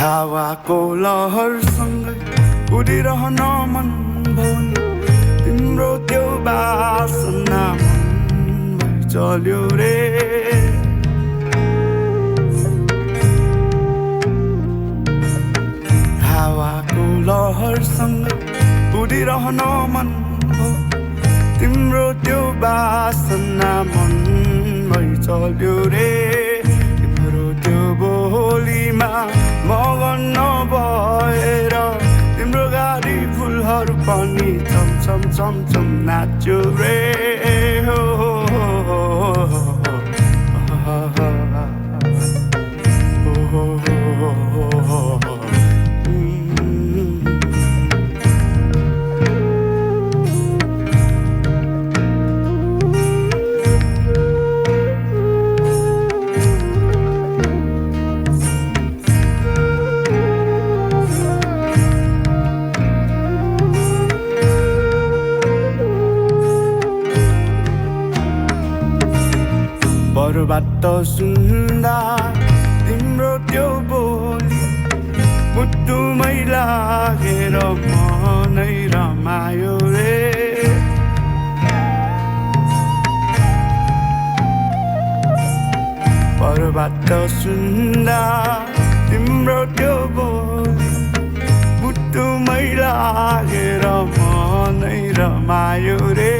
हावाको लहरसँगै उडिरहन मन भयो तिम्रो त्यो बासना मनमै चल्यो रे हावाको लहरसँगै उडिरहन मन भयो तिम्रो त्यो बासना मनमै चल्यो रे तिम्रो त्यो बोलीमा मगन नभएर तिम्रो गाडी फुलहरू पनि चमचम चमचम नाच्यो रे हो बरुबाट सुन्दा तिम्रो त्यो बोली मुटुमै लागेर मनै रमायो रे बरुबाट सुन्दा तिम्रो त्यो बोली मुटुमै लागेर मनै रमायो रे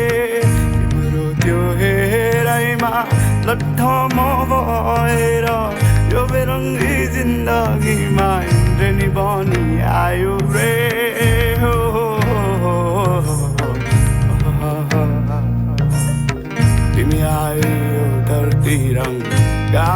तिम्रो त्यो हेराइमा लट्ठ म भएर यो बेरङ्गी जिन्दगीमा इन्द्रेणी बनी आयो रे हो तिमी आयो धरती रङ्गा